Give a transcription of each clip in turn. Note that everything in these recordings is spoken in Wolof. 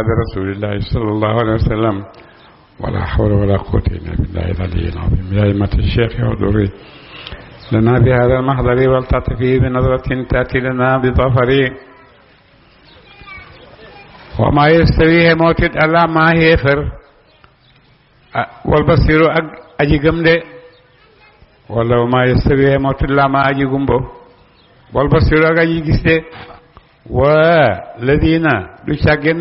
برسول الله صلى الله عليه وسلم ولا حول ولا قوة إلا بالله العلي العظيم يا أئمة الشيخ حضوري لنا بهذا المحضر والتطفي بنظرة تأتي لنا بظفر وما يستويه موتد ألا ما هيفر والبصير أجي قمد ولو ما يستويه موتد ألا ما أجي قمبو والبصير أجي قسد والذين لشاقن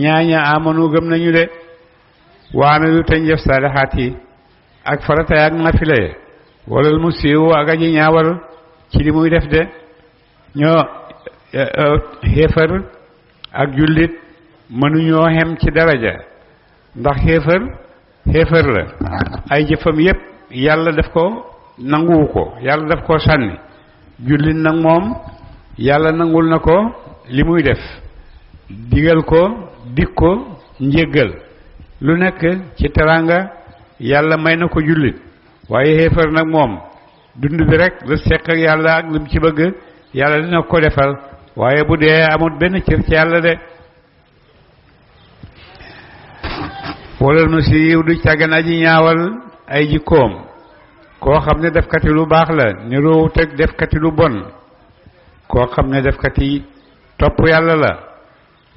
ñaaña amanu gëm nañu de waamilu tañ jëf saalihaat yi ak farata ak nafila yi walal mu siiw ak aji ñaawal ci li muy def de ñoo xéefar ak jullit mënuñoo xem ci daraja ndax xéefar la ay jëfam yépp yàlla daf ko nanguwu ko yàlla daf ko sànni jullit nag moom yàlla nangul na ko li muy def digal ko dik ko njéggal lu nekk ci teraanga yàlla may na ko jullit waaye xéefar nag moom dund bi rek la seq ak yàlla ak lim ci bëgg yàlla dina ko defal waaye bu dee amul benn cër ci yàlla de wala nu si yiw du càggan aji ñaawal ay jikkoom koo xam ne defkati lu baax la niroowut ak defkati lu bon koo xam ne defkati topp yàlla la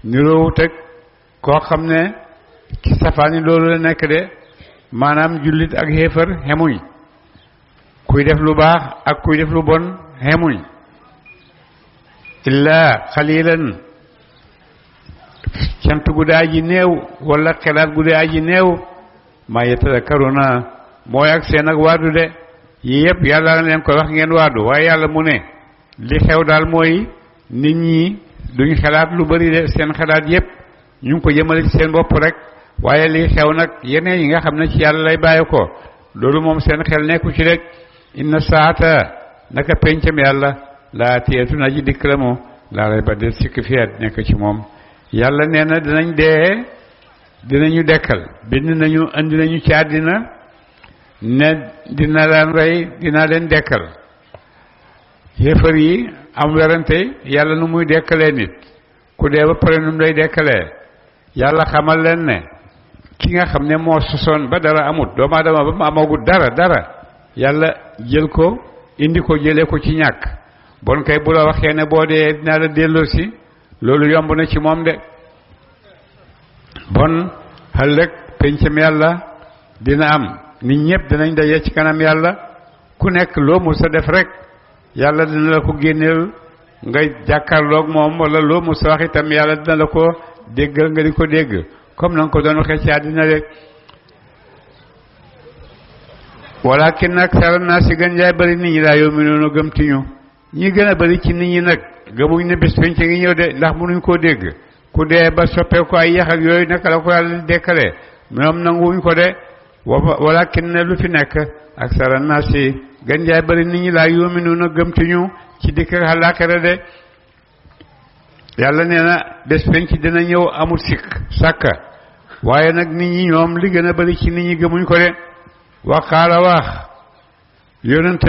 niroowut ak koo xam ne ci safaani loolu la nekk de maanaam jullit ak xéefar xemuñ kuy def lu baax ak kuy def lu bon xemuñ illaa xalilan cant gu daa ji néew wala xelaat gu daa ji néew maa yatadakkaruna mooy ak seen ak waadu de yii yëpp yàlla na leen ko wax ngeen waadu waaye yàlla mu ne li xew daal mooy nit ñi duñ xelaat lu bari de seen xelaat yépp ñu ngi ko jëmale ci seen bopp rek waaye lii xew nag yeneen yi nga xam ne ci yàlla lay bàyyi ko loolu moom seen xel nekku ci rek inna saata naka pencam yàlla laa tiyatu na ji dikk la moo laa lay ba del sikk fiat nekk ci moom yàlla nee na dinañ dee dinañu dekkal bind nañu andi nañu ci àddina ne dina leen rey dina leen dekkal yéefar yi am werante yàlla nu muy dekkalee nit ku dee ba pare nu mu lay dekkalee yàlla xamal leen ne ki nga xam ne moo sosoon ba dara amut doomu aadama ba mu amagut dara yàlla jël ko indi ko jëlee ko ci ñàkk bon kay bu la waxee ne boo dee dinaa la delloosi loolu yomb na ci moom de bon ëllëg pencam yàlla dina am nit ñëpp dinañ daje ci kanam yàlla ku nekk loo mu sa def rek yàlla dina la ko génneel nga jàkkaarloog moom wala loo mu sa wax itam yàlla dina la ko déggal nga di ko dégg comme na nga ko doon waxee ci àddina rek walakin aksara naasi gën jaay bëri nit ñi daa yu'minuuna gëmtiñu ñi gën a bëri ci nit ñi nag gëmuñ ne bés penc ngi ñëw de ndax mënuñ koo dégg ku dee ba soppee ko ay yax ak yooyu naka la ko yàlla dekkalee ñoom nanguwuñ ko de walakin ne lu fi nekk aksara naasi gën jaay bëri nit ñi laa yu'minuuna gëmtiñu ci dikk ak àllaaxira de yàlla nee na bés penc dina ñëw amul sikk sàkka waaye nag nit ñi ñoom li gën a bëri ci nit ñi gëmuñ ko de waqaala wax yonent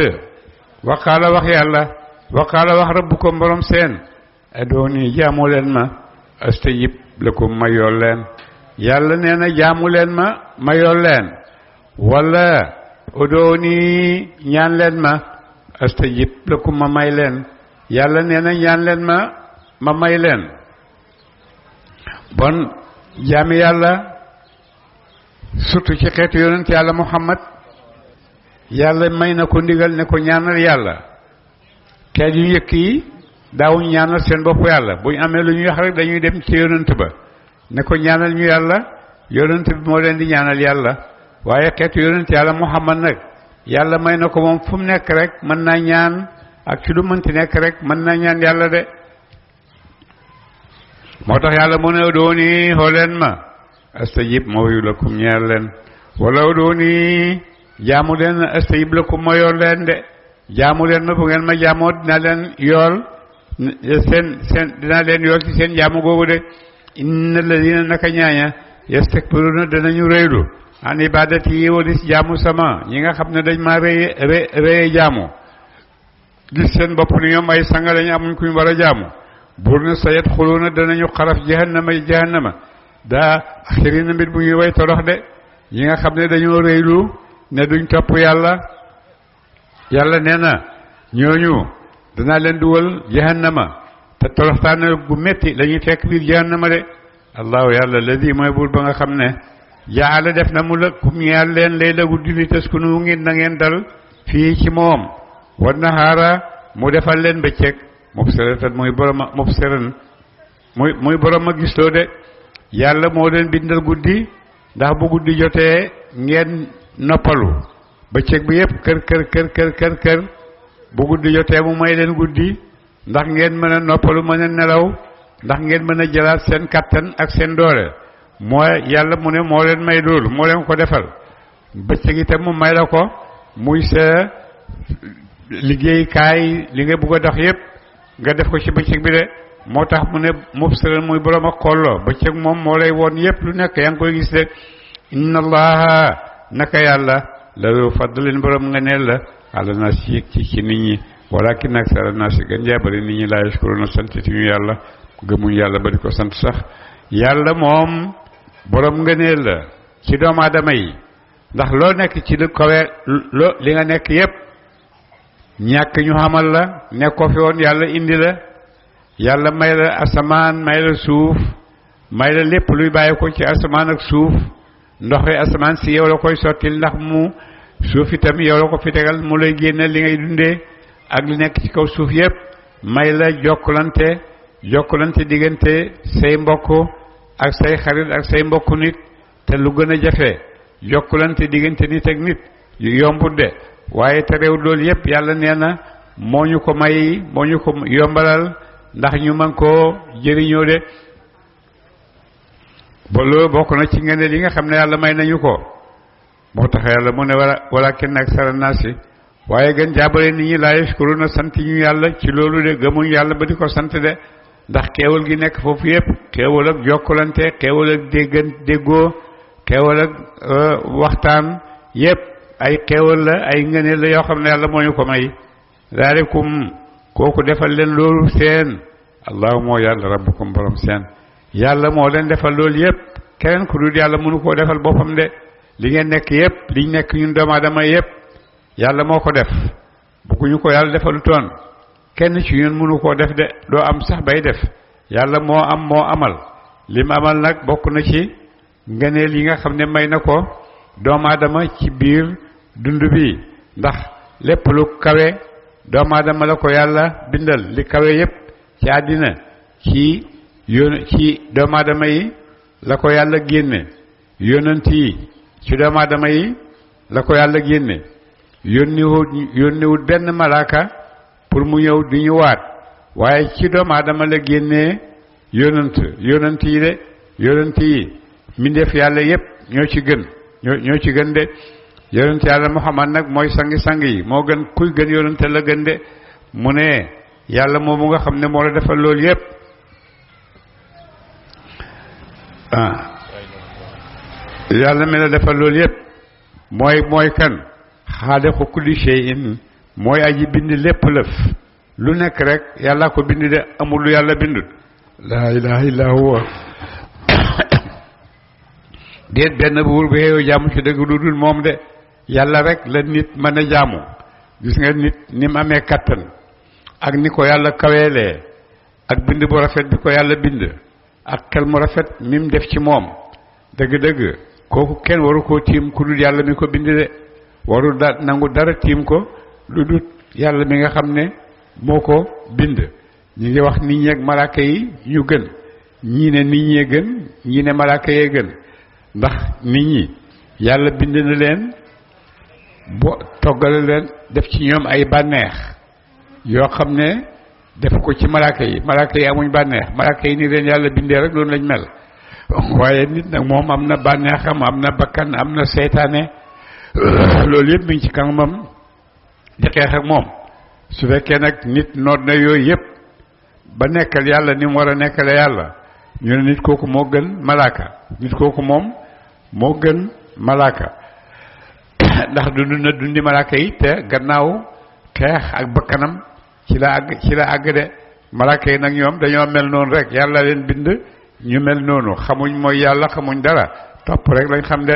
waqaala wax yàlla waqaala wax rabbukum borom seen adooni jaamu leen ma astajib lakum ma yool leen yàlla nee na jaamu leen ma yool leen wala adooni ñaan leen ma astajib lakum ma may leen yàlla nee na ñaan leen ma may leen bon jaami yàlla surtout ci xeetu yonent yàlla Muhammad yàlla may na ko ndigal ne ko ñaanal yàlla xeet yu njëkk yi daawuñ ñaanal seen bopp yàlla bu ñu amee lu ñuy wax rek dañuy dem ci yonent ba ne ko ñaanal ñu yàlla yonent bi moo leen di ñaanal yàlla waaye xeetu yonent yàlla Muhammad nag yàlla may na ko moom fu mu nekk rek mën naa ñaan ak ci lu mënti nekk rek mën naa ñaan yàlla de moo tax yàlla mu ne dooni xooleen ma astajib ma wuyu lakum ñeel leen wala dooni jaamu leen astajib lakum ma yool leen de jaamu leen ma bu ngeen ma jaamoo dinaa leen yool seen dinaa leen yool ci seen jaamu googu de inna alladina naka ñaaña yastakbiruna danañu rëylu an ibadati yi walis jaamu sama ñi nga xam ne dañ maa rëye jaamu gis seen bopp ni ñoom ay sanga lañu amuñ kuñ war a jaamu buur na sayet xuluuna danañu xaraf jahannama daa xiri na mbir bu ñuy way torox de ñi nga xam ne dañoo rëylu ne duñ topp yàlla yàlla nee na ñooñu danaa leen dugal jahannama te toroxtaane gu metti lañuy fekk biir jahannama de allahu yàlla ladi mooy buur ba nga xam ne jaala def na mu la kum ñeel leen lay la guddi li taskunu ngeen na ngeen dal fii ci moom wa nahaara mu defal leen bëccëg mubsiratan muy borom a gisloo de yàlla moo leen bindal guddi ndax bu guddi jotee ngeen noppalu bëccëg bi yépp kër bu guddi jotee mu may leen guddi ndax ngeen mën a noppalu mën a nelaw ndax ngeen mën a jëlaat seen kattan ak seen doole mooy yàlla mu ne moo leen may loolu moo leen ko defal bëccëg itam mu may la ko muy sa liggéeykaay li nga bëgg a dox yépp nga def ko ci bëccëg bi de moo tax mu ne mubsiran muy borom ak xolloo bëccëg moom moo lay woon yépp lu nekk yaa ngi koy gis de inna allaha naka yàlla la lu fadlin borom nga neel la ala naas ci nit ñi walakin aksara naas gën jaabari nit ñi laa yashkuruna sant ñu yàlla gëmuñ yàlla ba di ko sant sax yàlla moom borom nga neel la ci doomu aadama yi ndax loo nekk ci lu kawe li nga nekk yépp ñàkk ñu xamal la nekkoo fi woon yàlla indi la yàlla may la asamaan may la suuf may la lépp luy bàyyi ko ci asamaan ak suuf ndoxi asamaan si yow la koy sottil ndax mu suuf itam yow la ko fi tegal mu lay génne li ngay dundee ak li nekk ci kaw suuf yépp may la jokkalante diggante say mbokk ak say xarit ak say mbokk nit te lu gën a jafe jokkalante diggante nit ak nit yu yombut de waaye te réew loolu yépp yàlla nee na moo ñu ko may moo ñu ko yombalal ndax ñu mën koo jëriñoo de ba loolu bokk na ci ngeen li nga xam ne yàlla may nañu ko moo tax yàlla mu ne walakin aksara naasi waaye gën jaabale nit ñi laa yashkuruna sant ñu yàlla ci loolu de gëmuñ yàlla ba di ko sant de ndax xéewal gi nekk foofu yépp xéewal ak jokkalante xéewal ak déggoo xéewal ak waxtaan yépp ay xéewal la ay ngëneel la yoo xam ne yàlla moo ñu ko may daalikum kooku defal leen loolu seen allahu moo yàlla rabbukum borom seen yàlla moo leen defal loolu yépp keneen ku dul yàlla mënu koo defal boppam de li ngeen nekk yépp liñ nekk ñun doomu aadama yépp yàlla moo ko def bëgguñu ko yàlla defalu toon kenn ci ñun mënu koo def de doo am sax bay def yàlla moo am moo amal lim amal nag bokk na ci ngëneel yi nga xam ne may na ko doomu aadama ci biir dund bi ndax lépp lu kawe doomu aadama la ko yàlla bindal li kawe yépp ci àddina ci doomu aadama yi la ko yàlla génne yonent yi ci doomu aadama yi la ko yàlla génne yónniwut benn malaaka pour mu ñëw di ñu waat waaye ci doomu aadama la génnee yonent yi de yonent yi mbindeef yàlla yépp ñoo ci gën de yonent yàlla Muhammad nag mooy sangi-sang yi moo gën kuy gën yonent la gën de mu ne yàlla moomu nga xam ne moo la defal loolu yépp yàlla mi la defal loolu yépp mooy kan xaaliqu kulli shay'in mooy aji bind lépp lëf lu nekk rek yàlla ko bind de amul lu yàlla bindut laa ilaha illa huwa déet benn buur bu xeeyoo jaamu ci dëgg lu dul moom de yàlla rek la nit mën a jaamu gis nga nit ni mu amee kattan ak ni ko yàlla kaweelee ak bind bu rafet bi ko yàlla bind ak xel mu rafet mi mu def ci moom dëgg-dëgg kooku kenn waru koo tiim ku dul yàlla mi ko bind de waru nangu dara tiim ko lu dul yàlla mi nga xam ne moo ko bind ñi ngi wax nit ñi ak malaaka yi ñu gën ñii ne nit ñee gën ñii ne malaaka yee gën ndax nit ñi yàlla bind na leen bo toggale leen def ci ñoom ay bànneex yoo xam ne def ko ci malaaka yi amuñ bànneex malaaka yi ni leen yàlla bindee rek loolu lañ mel waaye nit nag moom am na bànneexam am na bakkan am na seytaane loolu yëpp mi ngi ci kanamam di xeex ak moom su fekkee nag nit noot na yooyu yëpp ba nekkal yàlla ni mu war a nekkale yàlla ñu ne nit kooku moo gën malaaka nit kooku moom moo gën malaaka ndax dundi malaaka yi te gannaaw xeex ak bakkanam ci la àgg de malaaka yi nag ñoom dañoo mel noonu rek yàlla leen bind ñu mel noonu xamuñ mooy yàlla xamuñ dara topp rek lañ xam de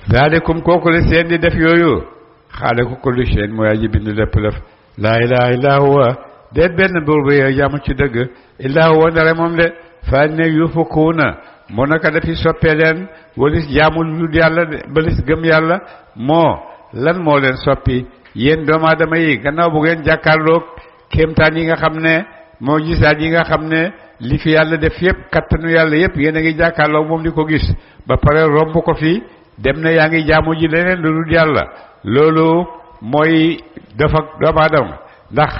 daalikum kooku la seen di def yooyu xaaliqu kulli shay'in mooy aji bind lépp lëf laa ilaha illa huwa déet benn buur bu yow jaamu ci dëgg illa huwa ndare moom de fa ne yufukuuna moo naka dafi soppee leen walis jaamul lu yàlla balis gëm yàlla moo lan moo leen soppi yéen doomu aadama yi gannaaw bu ngeen jàkkaarloog kéemtaan yi nga xam ne moo gisaat yi nga xam ne li fi yàlla def yëpp kattanu yàlla yëpp yéen a ngi jàkkaarloog moom di ko gis ba pare romb ko fi dem na yaa ngi jaamu ji leneen lu dul yàlla loolu mooy dafa doomu aadama ndax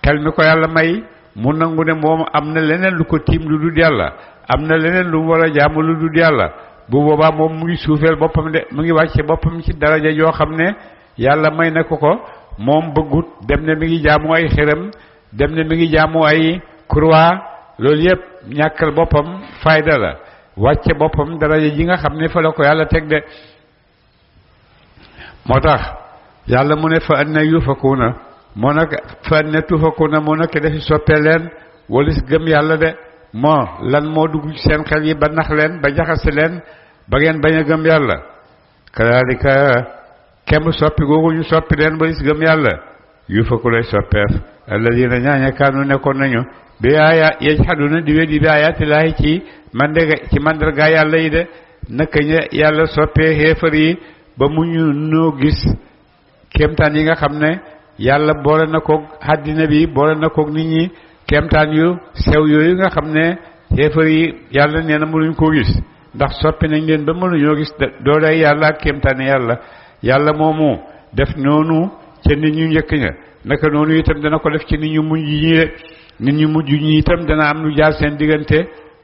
xel mi ko yàlla may mu nangu ne moom am na leneen lu ko tiim lu dul yàlla am na leneen lu mu war a jaamu lu dul yàlla bu boobaa moom mu ngi suufeel boppam de mu ngi wàcce boppam ci daraja yoo xam ne yàlla may na ko moom bëggut dem ne mi ngi jaamu ay xërëm dem ne mi ngi jaamu ay croix loolu yëpp ñàkkal boppam fayda la wàcce boppam daraja ji nga xam ne fa la ko yàlla teg de moo tax yàlla mu ne fa anna yufakuuna moo nag fa anna tufakuuna moo nag dafi soppee leen walis gëm yàlla de moo lan moo dugg ci seen xel yi ba nax leen ba jaxase leen ba ngeen bañ a gëm yàlla kadaalika kem soppi googu ñu soppi leen walis gëm yàlla yufaku lay soppeef alladina ñaaña kaanu nekkoon nañu bi aaya yajhaduna di weddi bi ayaatillaahi ci mandarga yàlla yi de naka yàlla soppee xéefar yi ba mu ñu noo gis kéemtaan yi nga xam ne yàlla boole na koog àddina bi boole na koog nit ñi kéemtaan yu sew yooyu nga xam ne xéefar yi yàlla nee na mënuñ koo gis ndax soppi nañ leen ba mënuñoo gis doolay yàlla ak kéemtaan yàlla yàlla moomu def noonu ca nit ñu njëkk ña naka noonu itam dana ko def ci nit ñu mujj ñi nit ñu mujj ñi itam dana am lu jaar seen diggante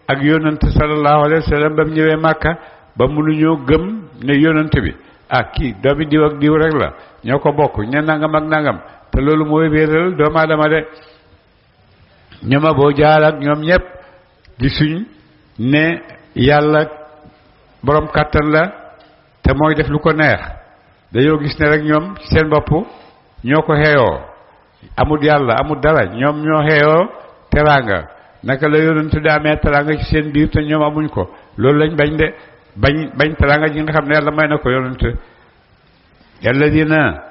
ak yonante sallallahu alayhi wa sallam ba mu ñëwee Màkka ba mënuñoo gëm ne yonante bi kii doomi diw ak diw rek la ñoo ko bokk ñe nangam ak nangam te loolu mooy wéeral doomu aadama de ñooma boo jaar ak ñoom ñëpp gisuñ ne yàlla borom kàttan la te mooy def lu ko neex dañoo gis ne rek ñoom ci seen bopp ñoo ko xeeyoo amul yàlla amul dara ñoom ñoo xeeyoo teraanga naka la yonent di amee teraanga ci seen biir te ñoom amuñ ko loolu lañ bañ de bañ teraanga ji nga xam ne yàlla may na ko yonent yàlla dina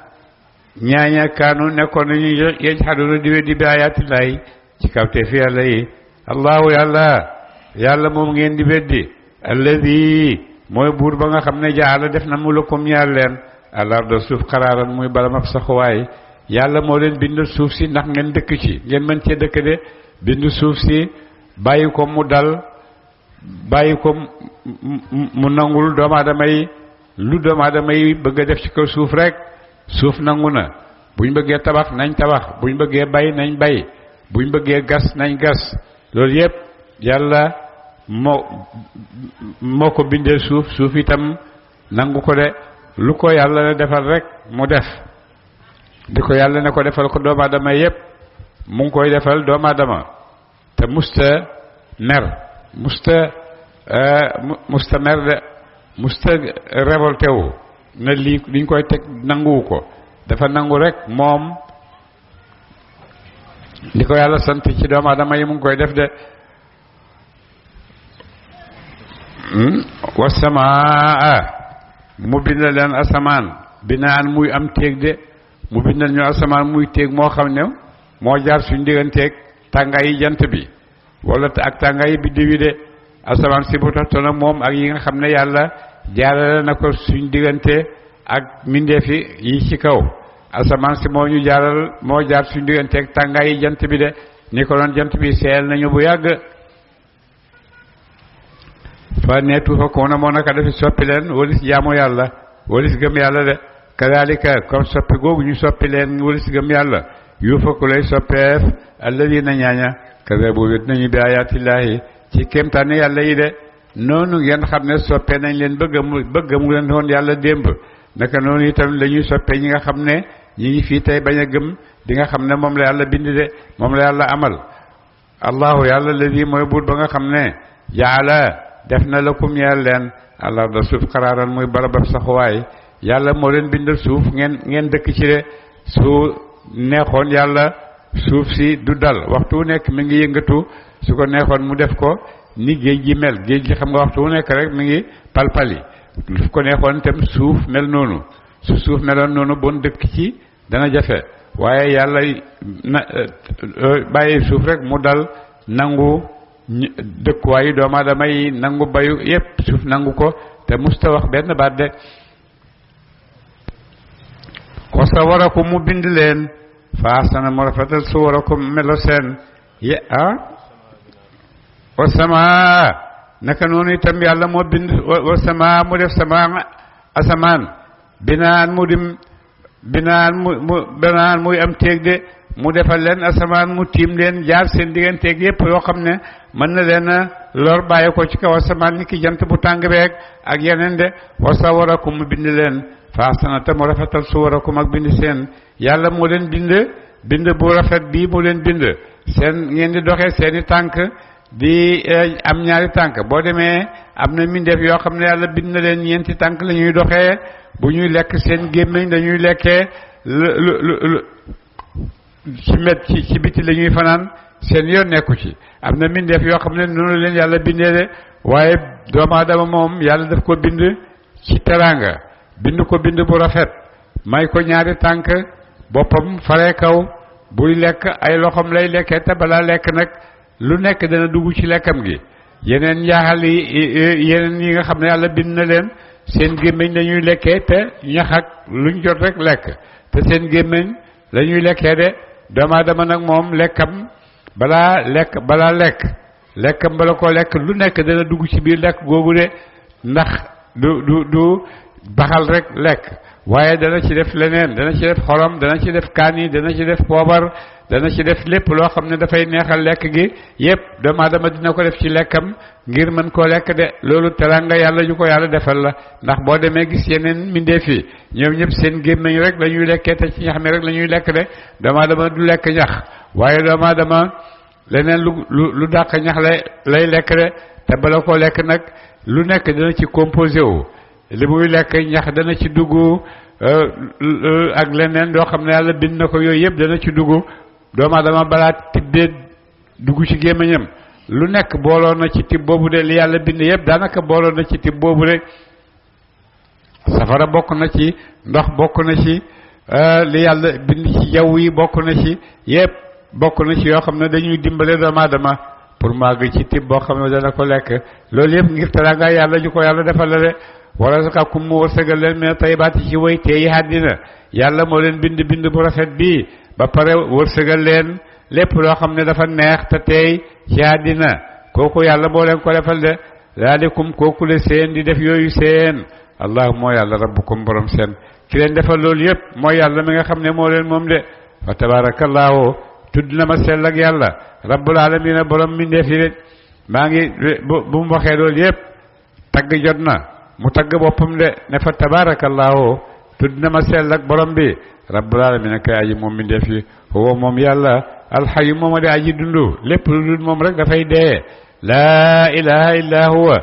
ñaaña kaanu nekkoon nañu yajhaduna di weddi bi ayaatillaahi ci kawte fi yàlla yi allahu yàlla moom ngeen di weddi alladi mooy buur ba nga xam ne jaala def na mu lakum ñaar leen alarda suuf xaraaran muy balam ab saxuwaay yàlla moo leen bind suuf si ndax ngeen dëkk ci ngeen mën cee dëkk de bind suuf si bàyyi ko mu dal bàyyi ko mu nangul doomu aadama yi lu doomu aadama yi bëgg a def ci kaw suuf rek suuf nangu na buñ bëggee tabax nañ tabax buñ bëggee bay nañ bay buñ bëggee gas nañ gas loolu yépp yàlla moo ko bindee suuf itam nangu ko de lu ko yàlla ne defal rek mu def di ko yàlla ne ko defal ko doomu aadama yépp mu ngi koy defal doomu aadama te musta mer musta mer de musta révolté wu ne lii liñ koy teg nanguwu ko dafa nangu rek moom li ko yàlla sant ci doomu aadama yi mu ngi koy def de wasamaa mu bindal leen asamaan binaan muy am téeg de mu bindal ñu asamaan muy téeg moo xam ne moo jaar suñ digganteeg tàngaayi jant bi wala ak tàngaayi biddiw yi de asamaan si bu taxtoon ak moom ak yi nga xam ne yàlla jaarale na ko suñ diggante ak mbindeefi yi ci kaw asamaan si moo ñu moo jaar suñ digganteeg tàngaayi jant bi de ni ko doon jant bi seel nañu bu yàgg fa neetu fa koona moo naka dafi soppi leen walis jaamu yàlla walis gëm yàlla de kadalika comme soppi googu ñu soppi leen walis gëm yàlla yu fakku lay soppeef alladina ñaaña kazabu wét nañu bi ayaatillaahi ci kéemtaane yàlla yi de noonu ngeen xam ne soppee nañ leen bëgg mu leen woon yàlla démb naka noonu itam la ñuy soppee ñi nga xam ne ñi ngi fii tey bañ a gëm di nga xam ne moom la yàlla bind de moom la yàlla amal allahu yàlla ladi mooy buur ba nga xam ne jaala def na lakum ñeel leen alarda suuf xaraaran muy barabab saxuwaay yàlla moo leen bindal suuf ngeen dëkk ci de su neexoon yàlla suuf si du dal waxtu wu nekk mi ngi yëngatu su ko neexoon mu def ko ni géej gi mel géej gi xam nga waxtu wu nekk rek mi ngi palpali su ko neexoon itam suuf mel noonu su suuf meloon noonu bon dëkk ci dana jafe waaye yàlla bàyyi suuf rek mu dal nangu dëkkuwaayu doomu aadama yi nangu bayu yépp suuf nangu ko te musta wax benn baat de wa sawarakum mu bind leen fa ahsana mu rafetal suwarakum melo seen wa samaa naka noonu itam yàlla moo bind wa samaa mu def samaa asamaan binaan muy am téeg de mu defal leen asamaan mu tiim leen jaar seen digganteeg yépp yoo xam ne mën na leen a lor bàyyi ko ci kaw asamaan ni ki jant bu tàng beeg ak yeneen de wa sawarakum mu bind leen fa ahsana te mu rafetal suwarakum ak bind seen yàlla moo leen bind bu rafet bii mu leen bind seen ngeen di doxee seeni tànk di am ñaari tànk boo demee am na mbindeef yoo xam ne yàlla bind na leen ñeenti tànk la ñuy doxee bu ñuy lekk seen gémmiñ dañuy lekkee ci biti la ñuy fanaan seen yoon nekku ci am na mbindeef yoo xam ne noonu leen yàlla bindee de waaye doomu aadama moom yàlla daf ko bind ci teraanga bind ko bind bu rafet may ko ñaari tànk boppam faree kaw buy lekk ay loxoom lay lekkee te balaa lekk nag lu nekk dana dugg ci lekkam gi yeneen njaaxal yeneen yi nga xam ne yàlla bind na leen seen gémmiñ lañuy lekkee te ñax ak luñ jot rek lekk te seen gémmiñ lañuy lekkee de doomu aadama nag moom lekkam balaa lekkam bala koo lekk lu nekk dana dugg ci biir lekk googu de ndax du baxal rek lekk waaye dana ci def leneen dana ci def xorom dana ci def kaani dana ci def poobar dana ci def lépp loo xam ne dafay neexal lekk gi yépp doomu aadama dina ko def ci lekkam ngir mën koo lekk de loolu teranga yàlla ju ko yàlla defal la ndax boo demee gis yeneen mbindeef yi ñoom ñëpp seen gémmiñ rek la ñuy lekkee te ci ñax mi rek la ñuy lekk de doomu aadama du lekk ñax waaye doomu aadama leneen lu dàq ñax lay lekk de te bala koo lekk nag lu nekk dana ci composé wu li muy lekk ñax dana ci dugg ak leneen doo xam ne yàlla bind na ko yooyu yëpp dana ci dugg doomu aadama balaa tibbee dugg ci gémmiñam lu nekk booloon na ci tib boobu de li yàlla bind yëpp daanaka booloon na ci tib boobu de safara bokk na ci ndox bokk na ci li yàlla bind ci jaww yi bokk na ci yëpp bokk na ci yoo xam ne dañuy dimbale doomu aadama pour màgg ci tib boo xam ne dana ko lekk loolu yëpp ngir teraanga yàlla ju ko yàlla defal la de wala sakakum mu wërsëgal leen mais tayyibaati ci way teeyi àddina yàlla moo leen bind bu rafet bii ba pare wërsëgal leen lépp loo xam ne dafa neex te teey ci àddina kooku yàlla moo leen ko defal de daalikum kooku le seen di def yooyu seen allah moo yàlla rabbukum borom seen ki leen defal loolu yëpp mooy yàlla mi nga xam ne moo leen moom de fa tabaarakallaahu tudd na ma sell ak yàlla rabbul aalamiina borom mbindeef yi de maa ngi bu mu waxee loolu yëpp tagg jot na mu tagg boppam de ne fa tabaarakallaahu tudd na ma sell ak borom bi rabbul aalamiina kay aji moom mbindeef yi huwa moom yàlla alxayu moom a di aji dundu lépp lu dul moom rek dafay dee laa ilaha illa huwa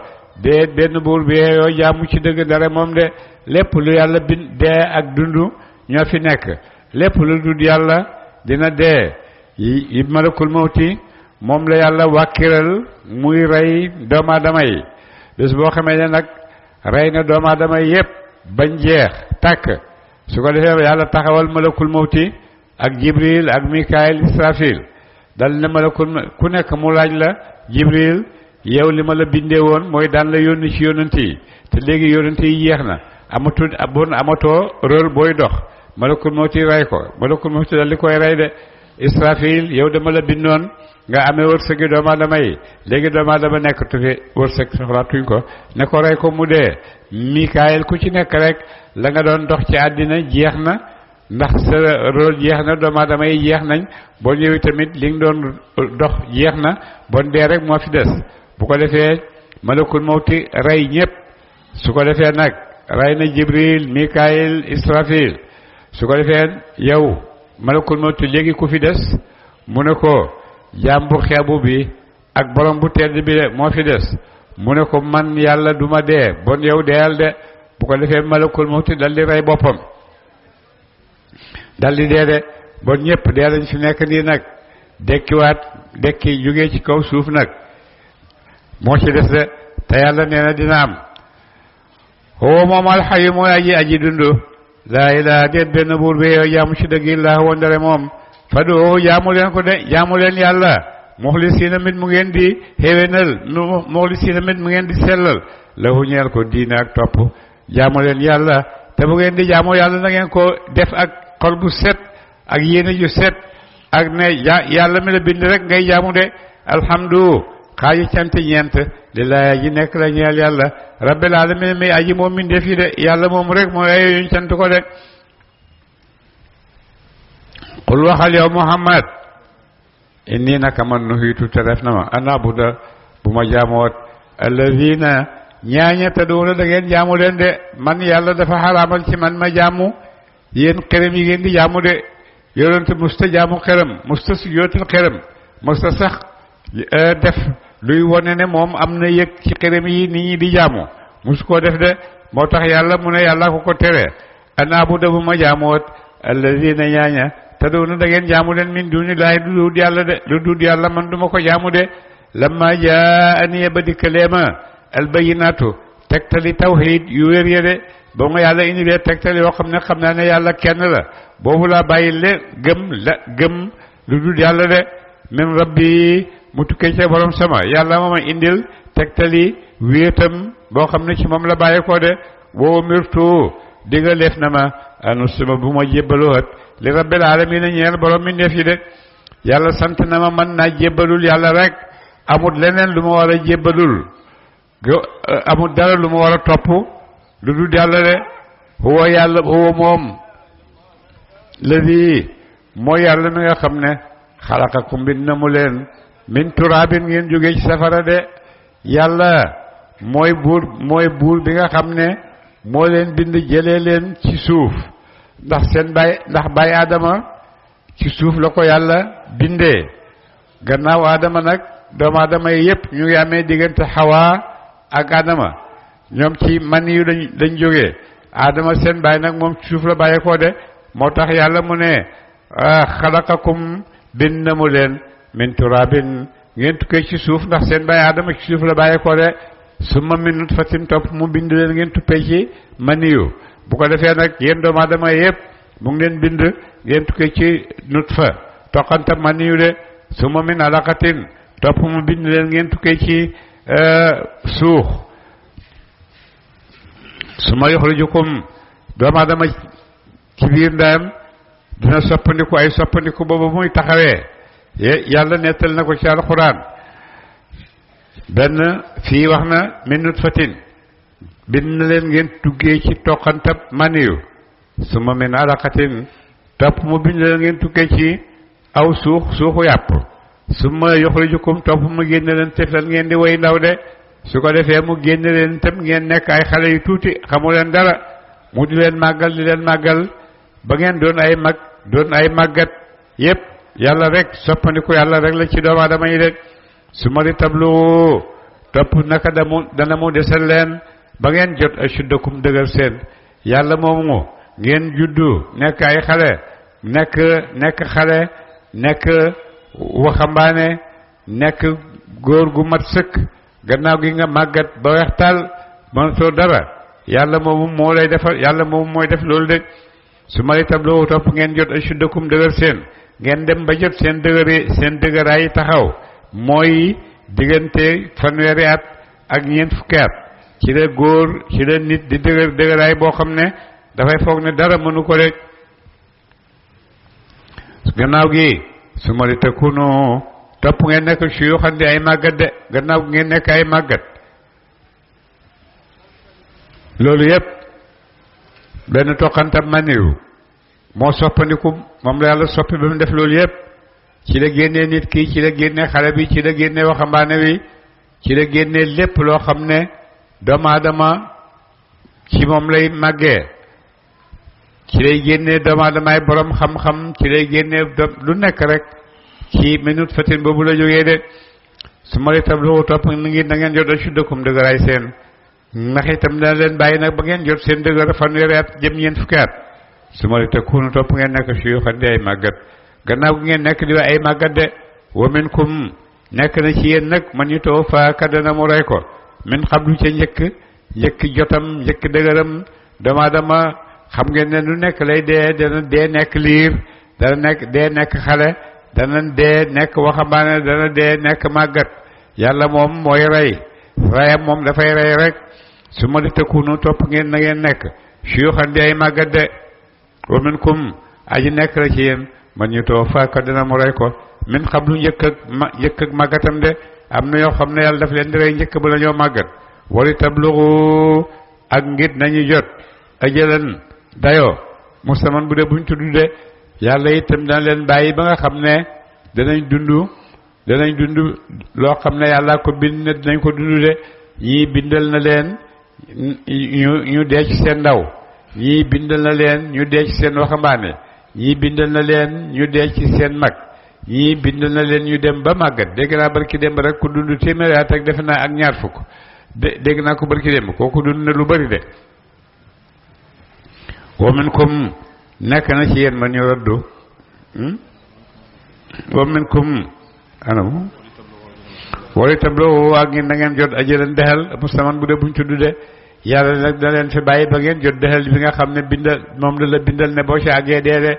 dee benn buur bi yoo jaamu ci dëgg dara moom de lépp lu yàlla bind dee ak dundu ñoo fi nekk lépp lu dul yàlla dina dee yi malakul mawti moom la yàlla wàkkiral muy rey doomu aadama yi bés boo xamee ne nag rey na doomu aadama yi yépp bañ jeex tàkk su ko defee yàlla taxawal malakul mawti ak jibril ak mikaayil israfil dal ne malakul ku nekk mu laaj la jibril yow li ma la bindee woon mooy daan la yónni ci yónnent yi te léegi yónnent yi jeex na amatoo rôle booy dox malakul mawti rey ko malakul mawti dal di koy rey de israfil yow dama la bindoon nga amee wërsëgi doomu aadama yi léegi doomu aadama nekk tu fi wërsëg soxlaatuñ ko ne ko rey ko mu dee mikaayil ku ci nekk rek la nga doon dox ci àddina jeex na ndax sa rôle jeex na doomu aadama yi jeex nañ boo ñëwee tamit li nga doon dox jeex na bon dee rek moo fi des bu ko defee malakul mawti rey ñëpp su ko defee nag rey na jibril mikaayil israfil su ko defee yow malakul mawti léegi ku fi des mu ne ko jaam bu xeebu bi ak borom bu tedd bi de moo fi des mu ne ko man yàlla duma dee bon yow deyal de bu ko defee malakul mawti dal di rey boppam dal di dee de bon ñëpp dee lañ fi nekk nii nag dekkiwaat dekki jógee ci kaw suuf nag moo ci des de te yàlla nee na dina am huwa moom alxayu mooy aji dundu laa ilaaha déet benn buur bi yow jaamu ci dëgg illaa huwa ndare moom fadoo jaamu leen ko de jaamu leen yàlla muxlisiina mit mu ngeen di xéwénal muxlisiina mit mu ngeen di sellal lahu ñeel ko diine ak topp jaamu leen yàlla te bu ngeen di jaamu yàlla na ngeen ko def ak xol bu set ak yéene ju set ak ne yàlla mi la bind rek ngay jaamu de alhamdu xaaji cant ñeent lillaahi ji nekk la ñeel yàlla rabbil alamin mi aji moom min def yi de yàlla moom rek mooy ay yuñ cant ko de qul waxal yow muhammad inni naka man nuhiitu te def na ma an abuda bu ma jaamoot alladina ñaaña te doona da ngeen jaamu leen de man yàlla dafa xaraamal ci man ma jaamu yéen xërëm yi ngeen di jaamu de yonent musta jaamu xërëm musta sujootal xërëm musta sax def luy wone ne moom am na yëg ci xërëm yi nit ñi di jaamu musu koo def de moo tax yàlla mu ne yàlla ko tere an abuda bu ma jaamoot alladina ñaaña te doona da ngeen jaamu leen min dunillahi lu dul yàlla de lu dul yàlla man duma ko jaamu de lamma jaani ba dikkalee ma albayinaatu tegtali tawhid yu wér ya de ba ma yàlla indi lee tegtali yoo xam ne xam naa ne yàlla kenn la boobu laa bàyyi le gëm lu dul yàlla de min rabbi mu tukkee ca borom sama yàlla ma ma indil tegtali wéetam boo xam ne ci moom la bàyyi ko de woo mirtu digga leef na ma anusuma bu ma jébbaloot li rabbil alamin ñeel borom mi ndeef yi de yàlla sant na ma man naa jébbalul yàlla rek amul leneen lu ma war a jébbalul amul dara lu ma war a topp lu dul yàlla de huwa yàlla huwa moom ladi mooy yàlla mi nga xam ne xalaqakum bind na mu leen min turaabin ngeen jógee ci safara de yàlla mooy buur bi nga xam ne moo leen bind jëlee leen ci suuf ndax baay aadama ci suuf la ko yàlla bindee gannaaw aadama nag doomu aadama yi yëpp ñu ngi amee diggante xawaa ak aadama ñoom ci man yu lañ jógee aadama seen baay nag moom ci suuf la bàyyeekoo de moo tax yàlla mu ne xalaqakum bind na mu leen min turaabin ngeen tukkee ci suuf ndax seen baay aadama ci suuf la bàyyeekoo de summa min nutfatin topp mu bind leen ngeen tuppee ci maniyu bu ko defee nag yéen doomu aadama yëpp mu ngi leen bind ngeen tukkee ci nutfa toqanta maniyu de summa min alaqatin topp mu bind leen ngeen tukkee ci suux summa yuxrijukum doomu aadama ci biir ndeyam dina soppandiku ay soppandiku boobu muy taxawee yàlla nettal na ko ci alxuraan benn fii wax na min nutfatin bind na leen ngeen tuggee ci toqantab maniyu suma min alaqatin topp mu bind leen ngeen tuggee ci aw suuxu yàpp suma yuxrijukum topp mu génne leen tiflan ngeen di way ndaw de su ko defee mu génne leen tam ngeen nekk ay xale yu tuuti xamu leen dara mu di leen màggal ba ngeen doon ay màggat yépp yàlla rek soppandiku yàlla rek la ci doomu aadama yi de su ma di tablu topp naka dana mu desal leen ba ngeen jot ashuddakum dëgër seen yàlla moomu ngeen juddu nekk ay xale nekk xale nekk waxambaane nekk góor gu mat sëkk gannaaw gi nga màggat ba weextal mënatoo dara yàlla moomu moo lay defal yàlla moomu mooy def loolu de su ma di tablu topp ngeen jot ashuddakum dëgër seen ngeen dem ba jot seen dëgëraay taxaw mooy diggante fanweeri at ak ñeent fukki at ci la góor ci la nit di dëgëraay boo xam ne dafay foog ne dara mënu ko rek gannaaw gi su ma di tëkkunu topp ngeen nekk si yoo xam ne ay màggat de gannaaw gi ngeen nekk ay màggat loolu yépp benn toqantam maniw moo soppandiku moom la yàlla soppi ba mu def loolu yépp ci la génnee nit ki ci la génnee xale bi ci la génnee waxambaane wi ci la génnee lépp loo xam ne doomu aadama ci moom lay màggee ci lay génnee doomu aadamaay borom xam-xam ci lay génnee lu nekk rek ci minute fatin boobu la jógee de su ma itam lu topp ngi na ngeen jot ashuddakum dëgëraay seen ndax itam dana leen bàyyi nag ba ngeen jot seen dëgër fanweeri at jëm ñeent fukki at su ma li takunu topp ngeen nekk suyuxan di ay màggat gannaaw gi ngeen nekk di wa ay màggat de wa minkum nekk na ci yéen nag man ñu too fa kaddana mu rey ko min xam lu ca njëkk jotam njëkk dëgëram dama xam ngeen ne lu nekk lay dee dana dee nekk liir dana nekk dee nekk xale dana dee nekk waxambaane dana dee nekk màggat yàlla moom mooy rey reyam moom dafay rey rek su ma di takunu topp ngeen na ngeen nekk suyuxan di ay màggat de wa minkum aji nekk la ci yéen man ñu too faaka dina mu rey ko min xam lu njëkk ak màggatam de am na yoo xam ne yàlla daf leen di rey njëkk ba la ñoo màggat wali tablugu ak ngir nañu jot ajalan dayoo musaman bu dee buñ tudd de yàlla itam dana leen bàyyi ba nga xam ne danañ dund loo xam ne yàlla ko bind ne dinañ ko dund de ñii bindal na leen ñu dee ci seen ndaw ñii bindal na leen ñu dee ci seen waxambaane ñii bindal na leen ñu dee ci seen mag ñii bindal na leen ñu dem ba màggat dégg naa barki démb rek ku dund téeméeri at ak defe naa ak ñaar fukk dégg naa ko barki démb kooku dund na lu bari de wa minkum nekk na ci yéen man ñu raddu wa minkum anam wala tablo ak ngeen da ngeen jot ajalan dexal mustaman bu dee buñ tudd de yàlla nag da leen fi bàyyi ba ngeen jot dexal bi nga xam ne bindal moom la bindal ne boo ci àggee dee de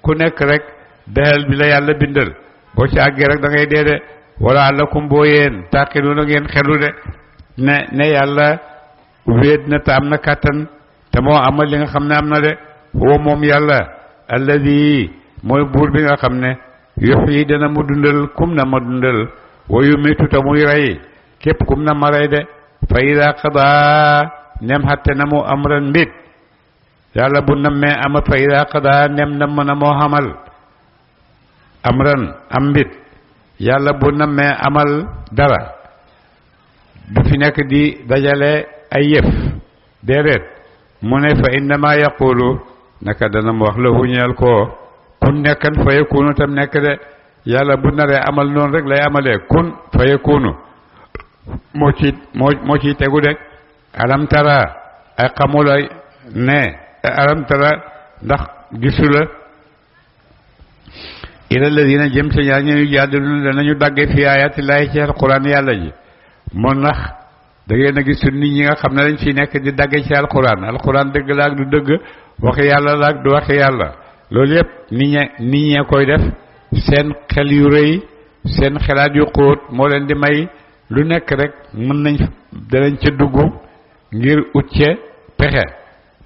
ku nekk rek dexal bi la yàlla bindal boo ci àggee rek da ngay dee de wala àllakum boo yéen tàqilu na ngeen xelu de ne yàlla wéet na te am na kàttan te moo amal li nga xam ne am na de woo moom yàlla alladi mooy buur bi nga xam ne yuhyi dana mu dundal kum na ma dundal wa yumitu ta muy rey képp kum na ma rey de fa ida qada nem xatte na mu amran mbit yàlla bu nammee ama fa ida qada nem namm na moo xamal amran am mbit yàlla bu nammee amal dara du fi nekk di dajale ay yëf déedéet mu ne fa innama yaqulu naka dana mu wax la huñeel ko kun nekkan fa yakunu tam nekk de yàlla bu naree amal noonu rek lay amalee kun fa yakunu moo ci tegu de alam tara ay xamula ne alam tara ndax gisu la ila alladina jëm ca ñaar ñuy jaadiluna danañu dagge fi ayatillahi ci alquran yàlla ji moom ndax da ngeen a gis nit ñi nga xam ne dañ fi nekk di dagge ci alquran dëgg la ak du dëgg waxi yàlla la ak du waxi yàlla loolu yëpp nit ñee koy def seen xel yu rëy seen xelaat yu xóot moo leen di may lu nekk rek mën nañ danañ ca dugg ngir ut ca pexe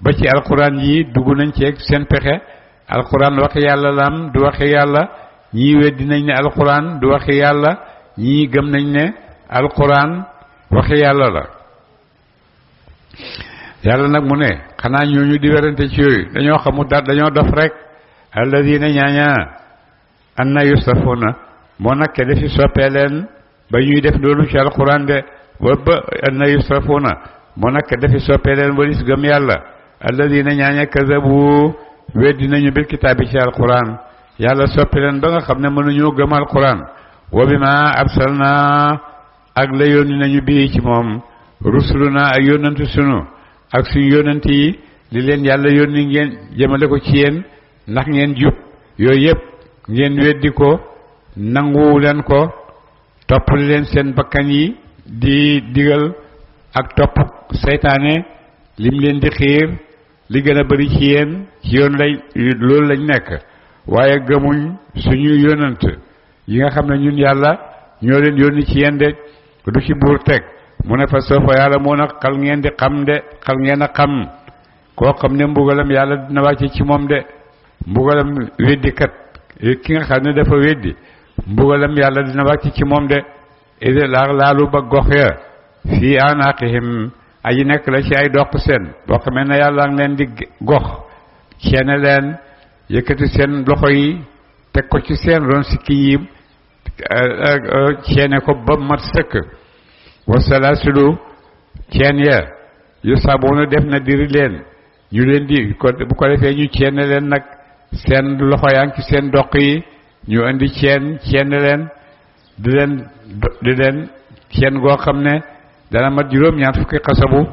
ba ci alquran yi dugg nañ ci seen pexe alquran waxi yàlla la am du waxi yàlla ñii weddi nañ ne alquran du waxi yàlla ñii gëm nañ ne alquran waxi yàlla la yàlla nag mu ne xanaa ñooñu di werante ci yooyu dañoo xamul dara dañoo dof rek alladina ñaaña anna yusrafuna moo nag ke defi soppee leen ba ñuy def loolu ci alquran de ba anna yusrafuna moo nag ke defi soppee leen walis gëm yàlla alladina ñaaña kazabu weddi nañu bil kitaabi ci alquran yàlla soppi leen ba nga xam ne mënuñoo gëm alquran wa bima arsalna ak la yónni nañu bii ci moom rusuluna ak yónnantu sunu ak suñu yónnant yi li leen yàlla yónni ngeen jëmale ko ci yéen ndax ngeen jub yooyu yëpp ngeen weddi ko nanguwu leen ko topp leen seen bakkan yi di digal ak topp seytaane lim leen di xiir li gën a bari ci yéen ci yoon lay loolu lañ nekk waaye gëmuñ suñu yónnant yi nga xam ne ñun yàlla ñoo leen yónni ci yéen de du ci buur teg mu ne fa soofa yàlla moo nag xal ngeen di xam de xal ngeen a xam koo xam ne mbugalam yàlla dina wàcce ci moom de mbugalam weddikat ki nga xam ne dafa weddi mbugalam yàlla dina wàcc ci moom de ide laalu ba gox ya fii anaqihim aji nekk la ci ay doq seen boo xamee ne yàlla ngi leen di gox ceene leen yëkkati seen loxo yi teg ko ci seen ron sikki yi ceene ko ba mat sëkk wasalaasulu ceen ya yu sabuna def na diri leen ñu leen di bu ko defee ñu ceene leen nag seen loxo yaa ngi ci seen doq yi ñu indi ceene leen di leen ceen goo xam ne dana mat juróom-ñaar fukki xasabu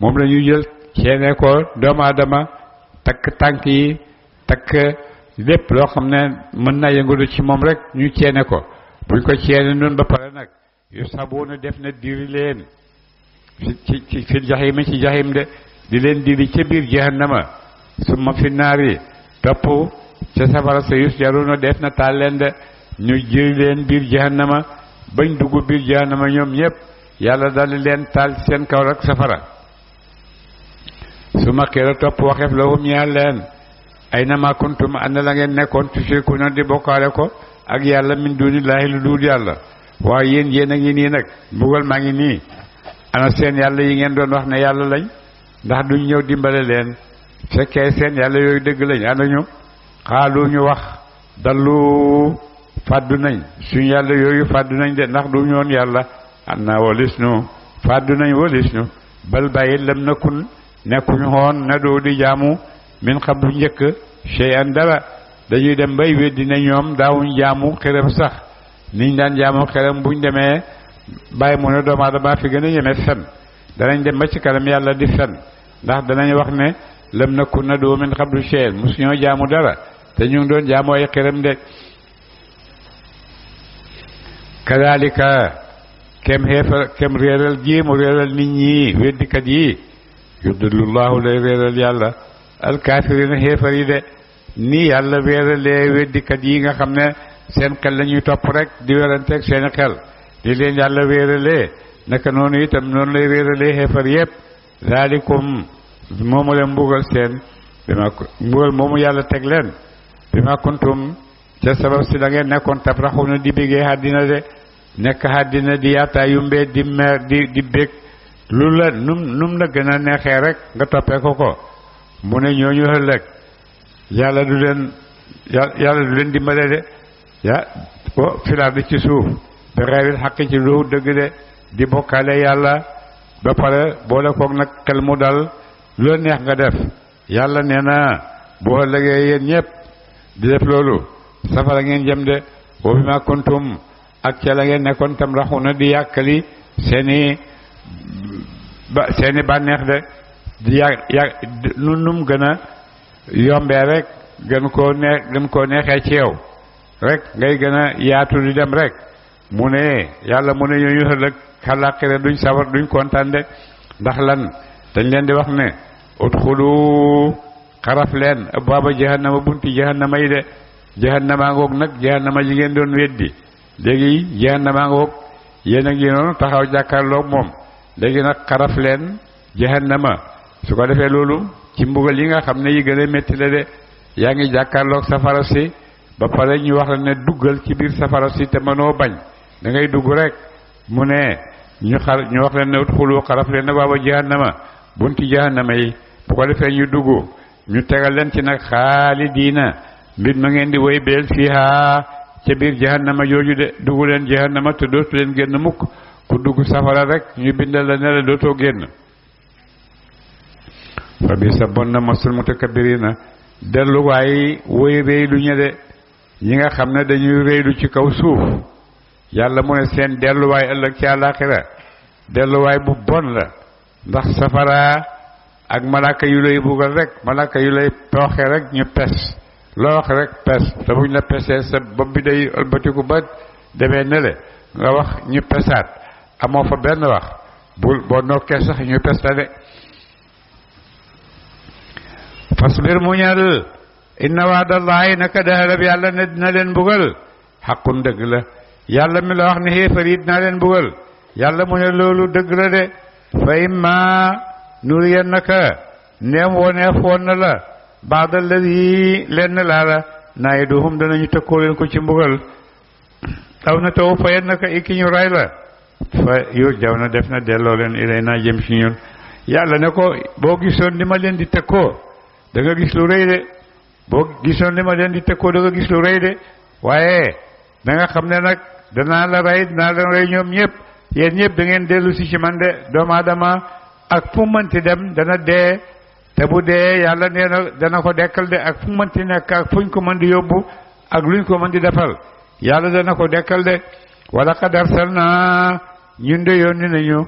moom la ñuy jël ceene ko doomu aadama takk tànk yi takk lépp loo xam ne mën naa yëngatu ci moom rek ñu ceene ko buñ ko ceene noonu ba pare nag yu saboona def na diri leen ci fi jaxim ci jaxim de di leen diri ca biir jahannama summa fi naari topp ca safara sa yus jaruna def na taal leen de ñu jëri leen biir jahannama bañ dugg biir jahannama ñoom ñëpp yàlla daldi leen taal seen kaw rek safara su ma xiira topp waxeef lahum ñeel leen ay na ma kuntum ana la ngeen nekkoon tushrikuuna di bokkaale ko ak yàlla min dunillahi lu dul yàlla waaye yéen a ngi nii nag mbugal maa ngi nii ana seen yàlla yi ngeen doon wax ne yàlla lañ ndax duñ ñëw dimbale leen fekkee seen yàlla yooyu dëgg lañ ana ñu xaalu ñu wax dallu fàddu nañ suñ yàlla yooyu fàddu nañ de ndax du ñoon yàlla anna walis nu fàddu nañ walis nu bal bàyyi lam na kun nekkuñu xoon na doo di jaamu min xam bu njëkk shay'an dara dañuy dem bay weddi ne ñoom daawuñ jaamu xërëm sax niñ daan jaamu xërëm buñ demee bàyyi mu ne doomu aadama fi gën a ñeme fen danañ dem ba ci kanam yàlla di fen ndax danañ wax ne lam na kun na doo min xam du shay'an mosu ñoo jaamu dara te ñu ngi doon jaamu ay xërëm de kadalika kem réeral ji mu réeral nit ñi weddikat yi yudillullahu lay réeral yàlla alkaafirina xéefar yi de ni yàlla réeralee weddikat yi nga xam ne seen xel la ñuy topp rek di weranteeg seeni xel di leen yàlla réeralee naka noonu itam noonu lay réeralee xéefar yépp zalikum moomu leen mbugal seen bi ma mbugal moomu yàlla teg leen bi ma kuntum ca sabab si da ngeen nekkoon tab raxuna di bégee àddina de nekk àddina di yaataa yumbee di meer di bég lu la num la gën a neexee rek nga toppee ko mu ne ñooñu ëllëg yàlla du leen dimbale de filaar di ci suuf bi xeyril xaq ci lu dëgg de di bokkaale yàlla ba pare boole koog nag xel mu dal lu la neex nga def yàlla nee na boo ëllëgee yéen ñëpp di def loolu safara ngeen jëm de wa bi ma kuntum ak ca la ngeen nekkoon tam raxuna di yàkkali seeni bànneex de di num gën a yombee rek gën koo neexee ci yow rek ngay gën a yaatu di dem rek mu ne yàlla mu ne ñooñu ëllëg xalaaxira duñ sawar duñ kontaan de ndax lan dañ leen di wax ne udxulu xaraf leen abwaaba jahannama bunti jahannama yi de jahannama ngoog nag jahannama ji ngeen doon weddi léegi jahannama ngoog yéen a ngi noonu taxaw jàkkaarloog moom léegi nag xaraf leen jahannama su ko defee loolu ci mbugal yi nga xam ne yi gën a métti la de yaa ngi jàkkaarloog safara si ba pare ñu wax la ne duggal ci biir safara si te mënoo bañ da ngay dugg rek mu ne ñu wax leen ne udxulu xaraf leen abwaaba jahannama bunti jahannama yi bu ko defee ñu dugg ñu tegal leen ci nag xaalidiina mbir ma ngeen di woy beel fiihaa ca biir jahannama jooju de dugg leen jahannama te dootu leen génn mukk ku dugg safara rek ñu bindal la ne la dootoo génn fa bi sa bon na masul mutakabbirina delluwaay woy réylu ñe de ñi nga xam ne dañuy réylu ci kaw suuf yàlla mu ne seen delluwaay ëllëg ci àllaaxira delluwaay bu bon la ndax safara ak malaaka yu lay buggal rek malaaka yu lay tooxe rek ñu pes loo wax rek pes te buñ la pesee sa bopp bi day ëlbatiku ba demee nele nga wax ñu pesaat amoo fa benn wax boo nokkee sax ñu pes la de fasbir muñal inna waadallahi naka daxalab yàlla ne dina leen mbugal xaqun dëgg la yàlla mi la wax ne xéefar yi dina leen mbugal yàlla mu ne loolu dëgg la de fa imma nuriyannaka ndeem woneef woon na la baadal ladi lenn laa la naiduhum danañu tëkkoo leen ko ci mbugal aw na taw fayannaka iki ñu ray la fa yu jaw na def na delloo leen ilay naa jëm ci ñun yàlla ne ko boo gisoon li ma leen di tëkkoo da nga gis lu rëy de boo gisoon li ma leen di tëkkoo da nga gis lu rëy de waaye da nga xam ne nag danaa la rey dinaa la rey ñoom ñëpp yéen ñëpp da ngeen dellu si ci man de doomu aadama ak fu mënti dem dana dee te bu dee yàlla nee na dana ko dekkal de ak fu mënti nekk ak fuñ ko mën di yóbbu ak luñ ko mën di defal yàlla dana ko dekkal de wala qad arsalna ñun de yónni nañu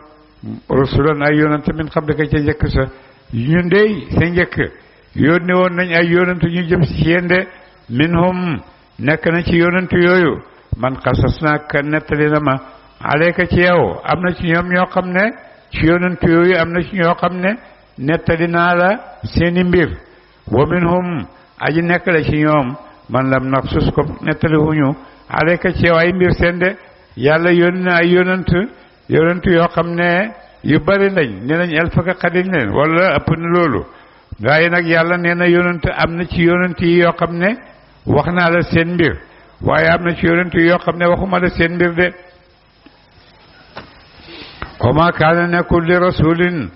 rusulan ay yonante min qablika ca njëkk sa ñun de sa njëkk yónni woon nañ ay yonent ñu jëm ci yéen de minhum nekk na ci yonent yooyu man qasasnaaka nettali na ma alayka ci yow am na ci ñoom ñoo xam ne ci yonent yooyu am na ci ñoo xam ne nettali naa la seeni mbir wa minhum aji nekk la ci ñoom man lam naqsus ko nettali wuñu alayka ci yow ay mbir seen de yàlla yónni na ay yonent yoo xam ne yu bari lañ ne nañ elfaka xadin leen wala ëpp na loolu waaye nag yàlla nee na yonent am na ci yonent yi yoo xam ne wax naa la seen mbir waaye am na ci yonent yoo xam ne waxuma la seen mbir de wa ma kaana nekkul li rasulin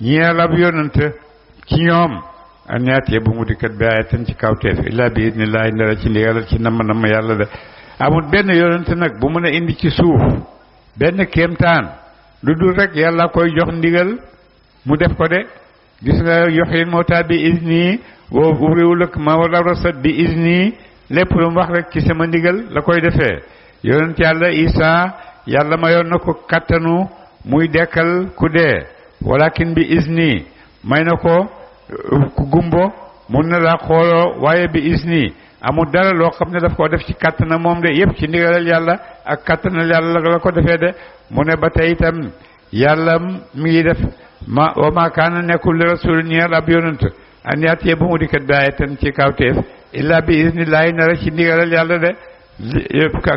ñeel ab yonent ci ñoom an yaatee bu mu dikkat bi ayatin ci kawteef illa bi idnillahi ndara ci ndigalal ci namm yàlla de amul benn yonent nag bu mën a indi ci suuf benn kéemtaan lu dul rek yàlla koy jox ndigal mu def ko de gis nga yoxin mawta bi izni wa ubri'ul akmaha wal abrasa bi izni lépp lu mu wax rek ci sama ndigal la koy defee yonent yàlla Isa yàlla mayoon na ko kattanu muy dekkal ku dee walakin bi izni may na ko ku gumbo mun na laa xooloo waaye bi izni amul dara loo xam ne daf koo def ci kattana moom de yépp ci ndigalal yàlla ak kattanal yàlla la ko defee de mu ne ba tey itam yàlla mi ngi def wa ma kaana nekkul li rasul ñeel ab yonent an yaatee bu mu dikkat bi ayatin ci kawteef illa bi iznillahi nara ci ndigalal yàlla de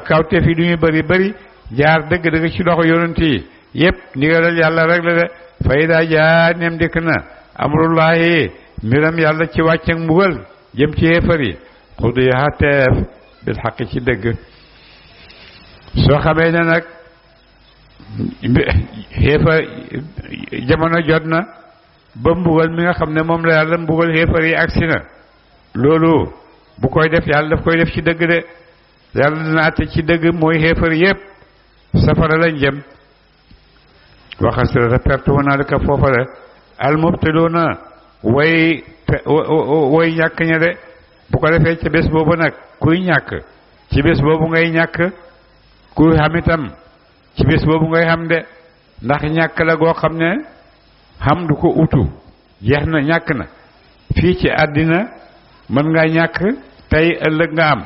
kawteef yi du ñu bëri jaar dëgg ci loxo yonent yi yépp ndigalal yàlla rek la de fa idaa jaa nem dikk na amrullahi mbiram yàlla ci wàccak mbugal jëm ci xéefar yi xudiya teef bil xaq ci dëgg soo xamee ne nag xéefar jamono jot na ba mbugal mi nga xam ne moom la yàlla mbugal xéefar yi agsi na loolu bu koy def yàlla daf koy def ci dëgg de yàlla dina àtte ci dëgg mooy xéefar yépp safara lañ jëm waxasirata perte wanaalika foofa de almubtiluuna way ñàkk ña de bu ko defee ci bés boobu nag kuy ñàkk ci bés boobu ngay ñàkk kuy xam itam ci bés boobu ngay xam de ndax ñàkk la goo xam ne xam du ko utu jeex na ñàkk na fii ci àddina mën nga ñàkk tey ëllëg nga am